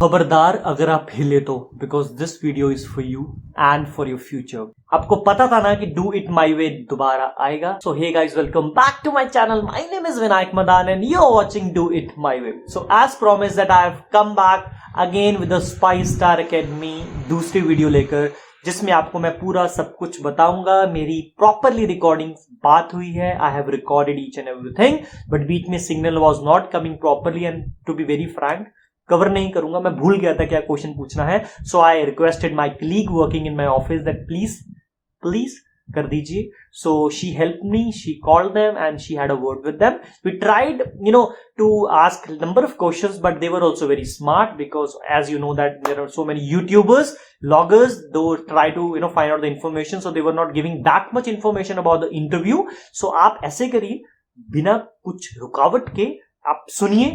खबरदार अगर आप हिले तो, because this video is for you and for your future. आपको पता था ना कि डू इट माई वे दोबारा आएगा। So hey guys, welcome back to my channel. My name is Vinayak Madan and you are watching do it my way. So as promise that I have come back again with the spice star academy, दूसरी video लेकर, जिसमें आपको मैं पूरा सब कुछ बताऊंगा। मेरी प्रॉपरली रिकॉर्डिंग बात हुई है, I have recorded each and everything, but बीच में signal was not coming properly and to be very frank cover नहीं करूंगा। मैं भूल गया था क्या क्वेश्चन पूछना है। So I requested my colleague working in my office that please कर दीजिए। So she help me, she called them and she had a word with them. We tried to ask number of questions, but they were also very smart, because as you know that there are so many YouTubers, bloggers, they try to find out the information, so they were not giving that much information about the interview. So आप ऐसे करिए, बिना कुछ रुकावट के आप सुनिए,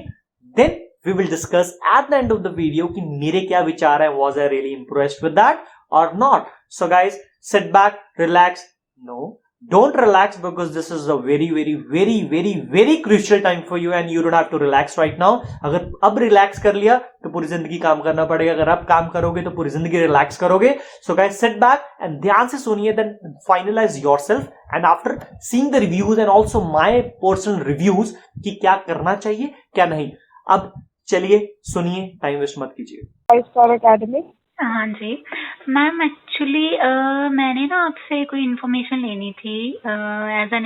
then we will discuss at the end of the video कि मेरे क्या विचार है, was I really impressed with that or not. So guys, sit back, relax. No, don't relax, because this is a very crucial time for you and you don't have to relax right now. अगर अब relax कर लिया तो पूरी जिंदगी काम करना पड़ेगा, अगर आप काम करोगे तो पूरी जिंदगी relax करोगे. So guys, sit back and ध्यान से सुनिए, then finalize yourself, and after seeing the reviews and also my personal reviews कि क्या करना चाहिए क्या नहीं, अब चलिए सुनिए, टाइम वेस्ट मत कीजिए. 5 स्टार एकेडमी। हाँ जी मैम, एक्चुअली मैंने ना आपसे कोई इन्फॉर्मेशन लेनी थी एज एन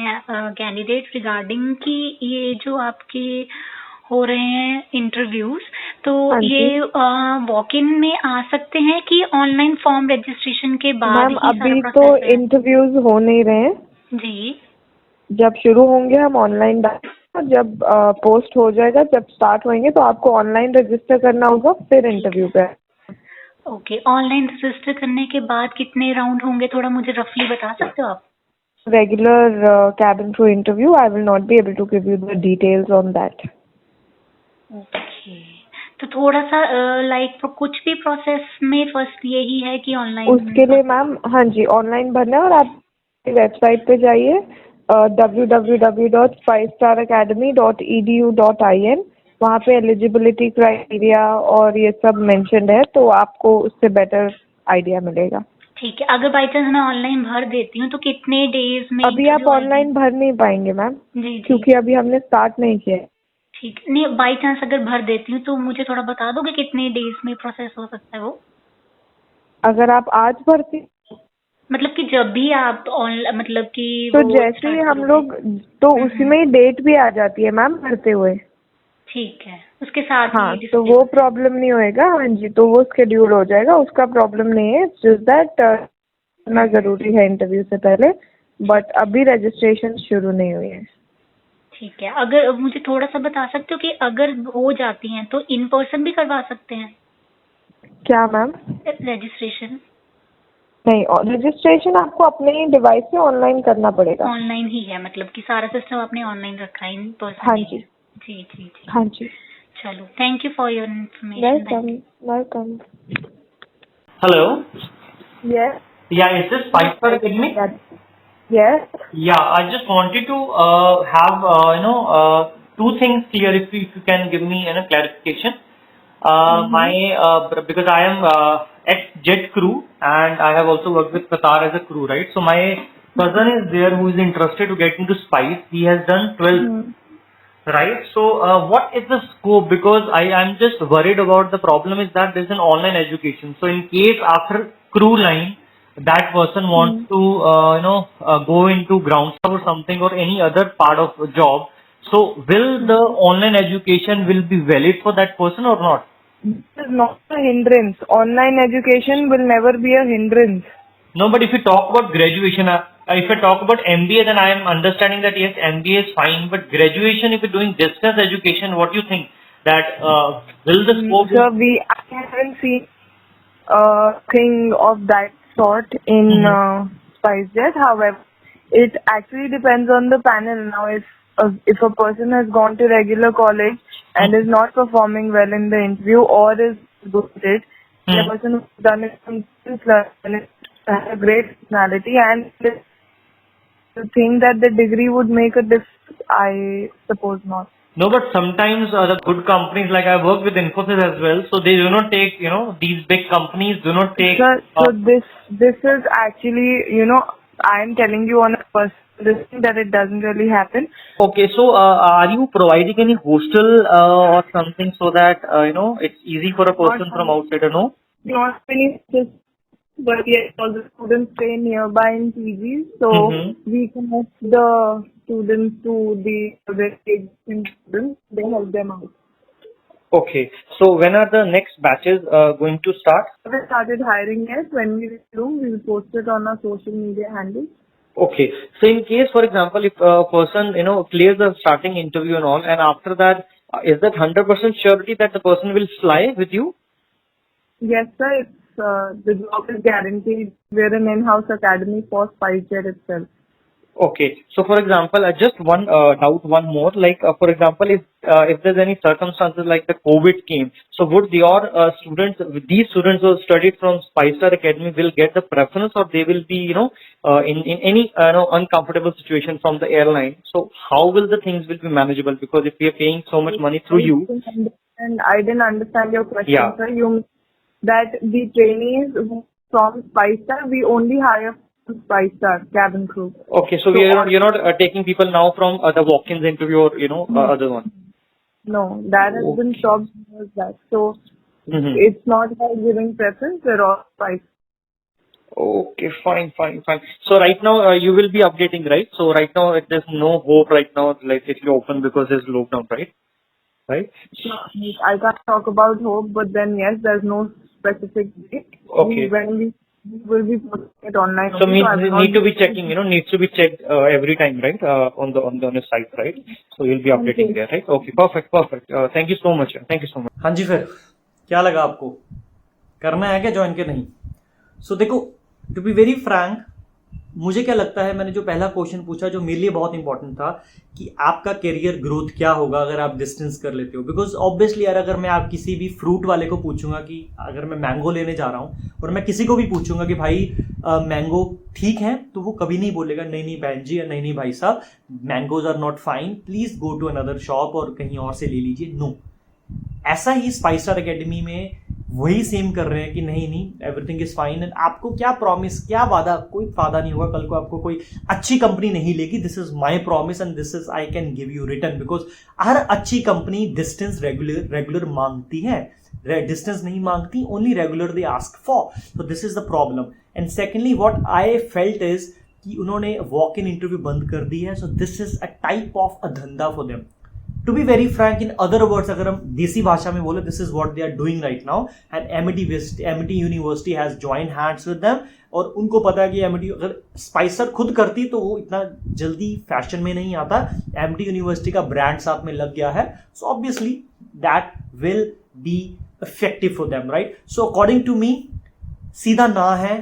कैंडिडेट रिगार्डिंग कि ये जो आपके हो रहे हैं इंटरव्यूज, तो ये वॉक इन में आ सकते हैं कि ऑनलाइन फॉर्म रजिस्ट्रेशन के बाद? मैम अभी तो इंटरव्यूज हो नहीं रहे हैं जी, जब शुरू होंगे हम ऑनलाइन, जब पोस्ट हो जाएगा, जब स्टार्ट होंगे तो आपको ऑनलाइन रजिस्टर करना होगा, फिर इंटरव्यू पे. ओके, ऑनलाइन रजिस्टर करने के बाद कितने राउंड होंगे, थोड़ा मुझे रफली बता सकते हो आप? Regular cabin crew interview, I will not be able to give you the details on that. Okay, तो थोड़ा सा लाइक कुछ भी प्रोसेस में फर्स्ट यही है कि ऑनलाइन? उसके लिए मैम हाँ जी, ऑनलाइन भरना है और आप वेबसाइट पे जाइए www.5staracademy.edu.in, वहाँ पे एलिजिबिलिटी क्राइटेरिया और ये सब मेंशन्ड है, तो आपको उससे बेटर आइडिया मिलेगा. ठीक है, अगर बाई चांस मैं ऑनलाइन भर देती हूँ तो कितने डेज में? अभी आप ऑनलाइन भर नहीं पाएंगे मैम जी, क्योंकि अभी हमने स्टार्ट नहीं किया. ठीक, नहीं बाई चांस अगर भर देती हूँ तो मुझे थोड़ा बता दोगे कितने डेज में प्रोसेस हो सकता है वो? अगर आप आज भरती, मतलब कि जब भी आप मतलब कि तो जैसे ही हम लोग, तो उसी में ही डेट भी आ जाती है मैम भरते हुए. ठीक है, उसके साथ हाँ, तो वो प्रॉब्लम नहीं होएगा. हाँ जी, तो वो शेड्यूल हो जाएगा, उसका प्रॉब्लम नहीं है. जस्ट दैट करना जरूरी है इंटरव्यू से पहले, बट अभी रजिस्ट्रेशन शुरू नहीं हुई है. ठीक है, अगर मुझे थोड़ा सा बता सकते हो कि अगर हो जाती हैं तो इन पर्सन भी करवा सकते हैं क्या मैम? रजिस्ट्रेशन? नहीं, रजिस्ट्रेशन आपको अपने डिवाइस से ऑनलाइन करना पड़ेगा. ऑनलाइन ही है, मतलब कि सारा सिस्टम आपने ऑनलाइन रखा है इन पर्सन? हाँ जी जी जी जी. हाँ जी, चलो, thank you for your information. Welcome. Hello. Yes. Yeah, is this 5 Star Academy? Yes. Yeah, I just wanted to have two things clear, if you can give me clarification. Because I am ex-jet crew and I have also worked with Qatar as a crew, right? So my cousin is there who is interested to get into Spice. He has done 12th, right? So what is the scope? Because I am just worried about, the problem is that there is an online education. So in case after crew line that person wants to go into ground staff or something or any other part of a job, so will the online education will be valid for that person or not? This is not a hindrance. Online education will never be a hindrance. No, but if you talk about graduation, if I talk about MBA, then I am understanding that yes, MBA is fine, but graduation, if you're doing distance education, what do you think? That will the scope? So I haven't seen a thing of that sort in SpiceJet. However, it actually depends on the panel. Now, if a person has gone to regular college and is not performing well in the interview or is good at it, the person who's done it from learning has a great personality, and to think that the degree would make a difference, I suppose not. No, but sometimes the good companies, like I work with Infosys as well, so they do not take, these big companies do not take. Sir, so this is actually, I am telling you on a personal thing that it doesn't really happen. Okay, so are you providing any hostel or something so that it's easy for a person from outside to know? Not many, but yes, all the students stay nearby in PGs, so we connect the students to the existing students. They help them out. Okay, so when are the next batches going to start? We started hiring yet. When we resume, we will post it on our social media handles. Okay, so in case, for example, if a person clears the starting interview and all, and after that, is that 100% surety that the person will fly with you? Yes, sir. It's the job is guaranteed. We're an in-house academy for SpiceJet itself. Okay. So, for example, just one doubt, one more. Like, for example, if there's any circumstances like the COVID came, so would your these students who studied from Spice-Star Academy will get the preference, or they will be, in any uncomfortable situation from the airline? So, how will the things will be manageable? Because if we are paying so much money through you, and I didn't understand your question, yeah, sir. You mean that the trainees from Spice-Star, we only hire Spice-Star cabin crew. Okay, so you're not taking people now from the walk-ins interview or other one. No, that has been stopped years back. So it's not about giving preference. We're all Spice. Okay, fine. So right now you will be updating, right? So right now there's no hope right now, like it will open because there's lockdown, right? Right? I can't talk about hope, but then yes, there's no specific date. Okay. When we will be putting it online. So need to be checking, needs to be checked every time, right? On the site, right? So you'll be updating there, right? Okay, perfect. Thank you so much. हाँ जी, फिर क्या लगा आपको? करना है क्या join के नहीं? So देखो, टू बी वेरी फ्रैंक, मुझे क्या लगता है, मैंने जो पहला क्वेश्चन पूछा जो मेरे लिए बहुत इंपॉर्टेंट था कि आपका करियर ग्रोथ क्या होगा अगर आप डिस्टेंस कर लेते हो. बिकॉज ऑब्वियसली यार, अगर मैं आप किसी भी फ्रूट वाले को पूछूंगा कि अगर मैं मैंगो लेने जा रहा हूं और मैं किसी को भी पूछूंगा कि भाई मैंगो ठीक है, तो वो कभी नहीं बोलेगा नहीं बहन जी या नहीं भाई साहब, mangoes are not fine, please go to another shop और कहीं और से ले लीजिए. नो, ऐसा ही स्पाइस-स्टार एकेडमी में वही सेम कर रहे हैं कि नहीं एवरीथिंग इज फाइन. एंड आपको क्या प्रॉमिस, क्या वादा, कोई फायदा नहीं होगा. कल को आपको कोई अच्छी कंपनी नहीं लेगी. This is my promise and this is I can give you return. Because हर अच्छी कंपनी डिस्टेंस रेगुलर मांगती है, डिस्टेंस नहीं मांगती, only regular they ask for. So this is the problem. And secondly what I felt is कि उन्होंने walk in interview बंद कर दी है. So this is a type of a धंधा for them. To be very frank, in other words, अगर हम देसी भाषा में बोले, this is what they are doing right now. And MIT University has joined hands with them. और उनको पता है कि MIT अगर स्पाइसर खुद करती तो वो इतना जल्दी फैशन में नहीं आता. MIT यूनिवर्सिटी का ब्रांड साथ में लग गया है. So obviously that will be effective for them, right? So according to me सीधा ना है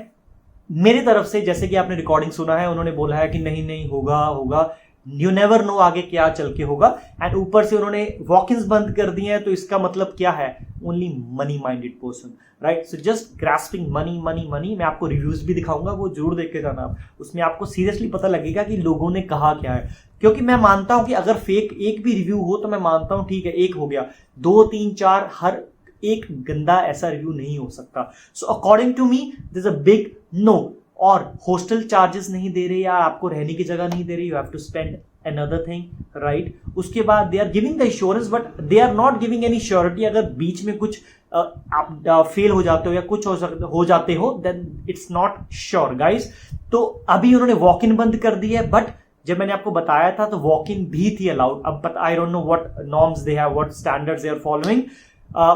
मेरी तरफ से. जैसे कि आपने रिकॉर्डिंग सुना है, उन्होंने बोला है कि नहीं होगा. यू नेवर नो आगे क्या चल के होगा. एंड ऊपर से उन्होंने वॉक-इन्स बंद कर दिए हैं, तो इसका मतलब क्या है? Only money minded person, right? So just grasping money. मैं आपको रिव्यूज भी दिखाऊंगा, वो जरूर देख के जाना. उसमें आपको सीरियसली पता लगेगा कि लोगों ने कहा क्या है. क्योंकि मैं मानता हूं कि अगर फेक एक भी रिव्यू हो तो मैं मानता हूं ठीक है, एक हो गया, 2, 3, 4, हर एक गंदा ऐसा रिव्यू नहीं हो सकता. So according to me this a big no. और हॉस्टल चार्जेस नहीं दे रहे या आपको रहने की जगह नहीं दे रही, you have to spend another thing, right? उसके बाद they are giving the insurance, but they are not giving any surety. अगर बीच में कुछ आप फेल हो जाते हो या कुछ हो जाते हो, then it's not sure guys. तो अभी उन्होंने वॉक इन बंद कर दी है, बट जब मैंने आपको बताया था तो वॉक इन भी थी अलाउड. अब I don't know what norms they have, what standards they are following.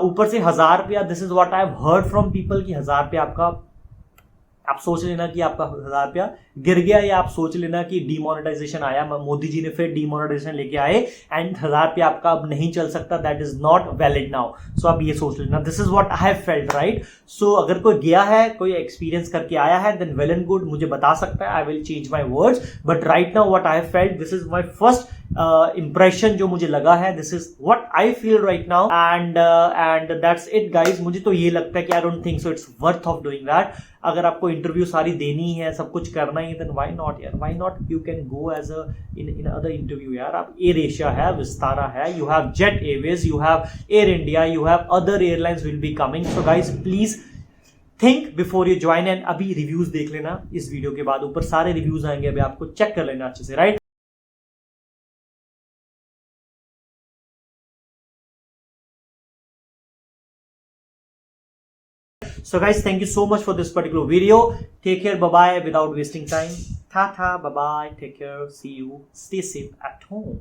ऊपर से 1000 रुपया, this is what I have heard from people कि 1000 रुपया आपका, आप सोच लेना कि आपका 1000 रुपया गिर गया, या आप सोच लेना कि डीमोनेटाइजेशन आया, मोदी जी ने फिर डीमोनेटाइजेशन लेके आए एंड 1000 रुपया आपका अब नहीं चल सकता. That is not valid now. So आप ये सोच लेना. This is what I have felt, right? So अगर कोई गया है, कोई एक्सपीरियंस करके आया है, देन वेल एंड गुड, मुझे बता सकता है. I will change my words, but right now what I have felt, this is my first impression जो मुझे लगा है, this is what I feel right now, and that's it guys. मुझे तो ये लगता है कि I don't think so it's worth of doing that. अगर आपको इंटरव्यू सारी देनी है, सब कुछ करना ही है, then why not यार, why not you can go as a in other interview यार. आप एयर एशिया है, विस्तारा है, you have Jet Airways, you have Air India, you have other airlines will be coming. So guys please think before you join. and अभी reviews देख लेना इस video के बाद, ऊपर सारे रिव्यूज आएंगे, अभी आपको चेक कर लेना अच्छे से, right. So guys, thank you so much for this particular video. Take care, bye bye, without wasting time. Ta ta, bye bye, take care, see you, stay safe at home.